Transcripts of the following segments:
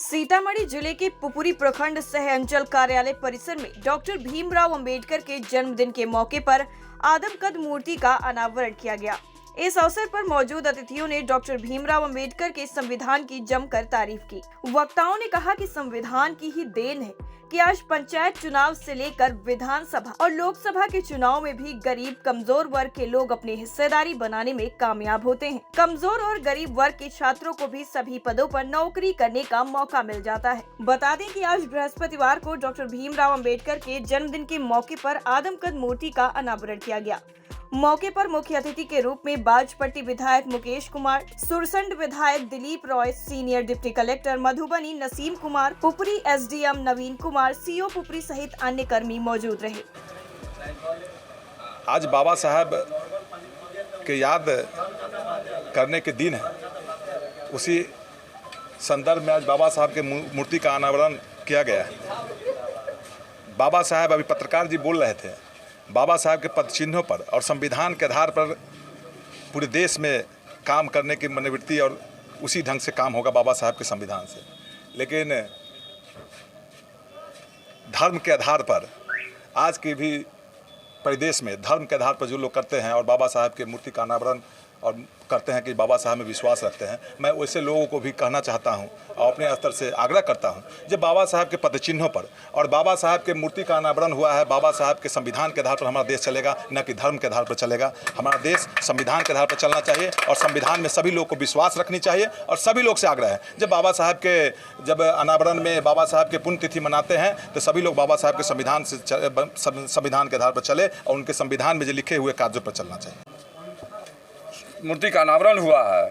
सीतामढ़ी जिले के पुपुरी प्रखंड सह अंचल कार्यालय परिसर में डॉक्टर भीमराव अंबेडकर के जन्मदिन के मौके पर आदमकद मूर्ति का अनावरण किया गया। इस अवसर पर मौजूद अतिथियों ने डॉक्टर भीमराव अंबेडकर के संविधान की जमकर तारीफ की। वक्ताओं ने कहा कि संविधान की ही देन है कि आज पंचायत चुनाव से लेकर विधानसभा और लोकसभा के चुनाव में भी गरीब कमजोर वर्ग के लोग अपनी हिस्सेदारी बनाने में कामयाब होते हैं। कमजोर और गरीब वर्ग के छात्रों को भी सभी पदों पर नौकरी करने का मौका मिल जाता है। बता दें कि आज बृहस्पतिवार को डॉक्टर भीमराव अंबेडकर के जन्मदिन के मौके पर आदमकद मूर्ति का अनावरण किया गया। मौके पर मुख्य अतिथि के रूप में बाजपट्टी विधायक मुकेश कुमार, सुरसंड विधायक Dilip Roy, senior deputy collector Madhubani Naseem Kumar, Pupri SDM Naveen Kumar, CO Pupri सहित अन्य कर्मी मौजूद रहे। आज बाबा साहब के याद करने के दिन है, उसी संदर्भ में आज बाबा साहब के मूर्ति का अनावरण किया गया है। बाबा साहब अभी पत्रकार जी बोल रहे थे, बाबा साहब के पद चिन्हों पर और संविधान के आधार पर पूरे देश में काम करने की मनोवृत्ति और उसी ढंग से काम होगा बाबा साहब के संविधान से। लेकिन धर्म के आधार पर आज के भी परिदेश में धर्म के आधार पर जो लोग करते हैं और बाबा साहब के मूर्ति का अनावरण और करते हैं कि बाबा साहब में विश्वास रखते हैं, मैं वैसे लोगों को भी कहना चाहता हूं और अपने स्तर से आग्रह करता हूं, जब बाबा साहब के पद चिन्हों पर और बाबा साहब के मूर्ति का अनावरण हुआ है, बाबा साहब के संविधान के आधार पर हमारा देश चलेगा, न कि धर्म के आधार पर चलेगा। हमारा देश संविधान के आधार पर चलना चाहिए और संविधान में सभी लोग को विश्वास रखनी चाहिए। और सभी लोग से आग्रह है, जब बाबा साहब के अनावरण में बाबा साहब के पुण्यतिथि मनाते हैं तो सभी लोग बाबा साहब के संविधान के आधार पर चले और उनके संविधान में जो लिखे हुए कार्यों पर चलना चाहिए। मूर्ति का अनावरण हुआ है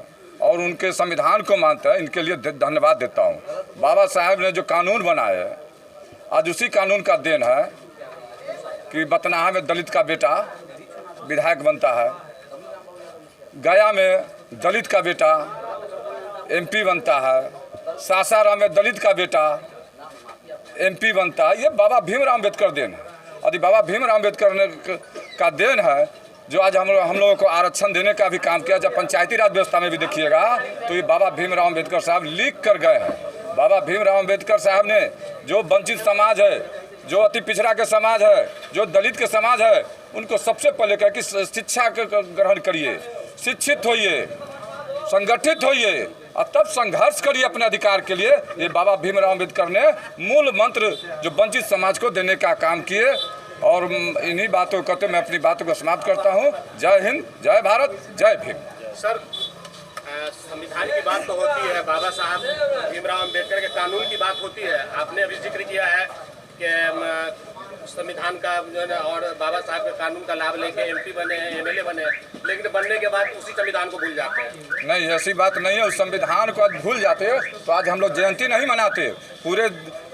और उनके संविधान को मानता है, इनके लिए धन्यवाद देता हूँ। बाबा साहब ने जो कानून बनाए आज उसी कानून का देन है कि बतनाहा में दलित का बेटा विधायक बनता है, गया में दलित का बेटा एमपी बनता है, सासाराम में दलित का बेटा एमपी बनता है। ये बाबा भीमराव अम्बेडकर देन है। यदि बाबा भीमराव अम्बेडकर का देन है जो आज हम लोगों को आरक्षण देने का भी काम किया। जब पंचायती राज व्यवस्था में भी देखिएगा तो ये बाबा भीमराव अम्बेडकर साहब लिख कर गए हैं। बाबा भीमराव अम्बेडकर साहब ने जो वंचित समाज है, जो अति पिछड़ा के समाज है, जो दलित के समाज है, उनको सबसे पहले कहा कि शिक्षा ग्रहण करिए, शिक्षित होइए, संगठित होइए और तब संघर्ष करिए अपने अधिकार के लिए। ये बाबा भीमराव अम्बेडकर ने मूल मंत्र जो वंचित समाज को देने का काम किए। और इन्हीं बातों कहते मैं अपनी बातों को समाप्त करता हूँ। जय हिंद, जय भारत, जय भीम। सर, संविधान की बात तो होती है, बाबा साहब भीमराव अम्बेडकर के कानून की बात होती है। आपने अभी जिक्र किया है कि संविधान का और बाबा साहब के कानून का लाभ लेके एमपी बने हैं, एमएलए बने हैं, लेकिन बनने के बाद उसी संविधान को भूल जाते हैं। नहीं, ऐसी बात नहीं है। उस संविधान को आज भूल जाते तो आज हम लोग जयंती नहीं मनाते। पूरे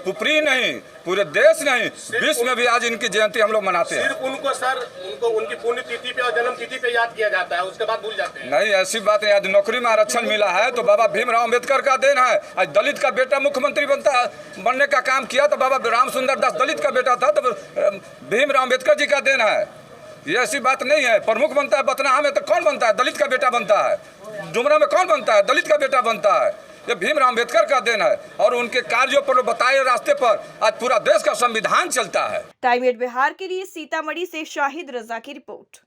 पुपरी नहीं, पूरे देश नहीं, विश्व में भी आज इनकी जयंती हम लोग मनाते हैं। सिर्फ उनको सर, उनको उनकी पुण्यतिथि पे और जन्म तिथि पे याद किया जाता है, उसके बाद भूल जाते हैं। नहीं, ऐसी बात है। आज नौकरी में आरक्षण मिला है तो बाबा भीमराव अम्बेडकर का देन है। आज दलित का बेटा मुख्यमंत्री बनने का काम किया तो बाबा राम सुंदर दास दलित का बेटा था तो भीमराव अम्बेडकर जी का देन है। ये ऐसी बात नहीं है। प्रमुख बनता है बतनाहा में तो कौन बनता है? दलित का बेटा बनता है। डुमरा में कौन बनता है? दलित का बेटा बनता है। ये भीमराव अम्बेडकर का देन है और उनके कार्यों पर बताए रास्ते पर आज पूरा देश का संविधान चलता है। टाइम 8 बिहार के लिए सीतामढ़ी से शाहिद रजा की रिपोर्ट।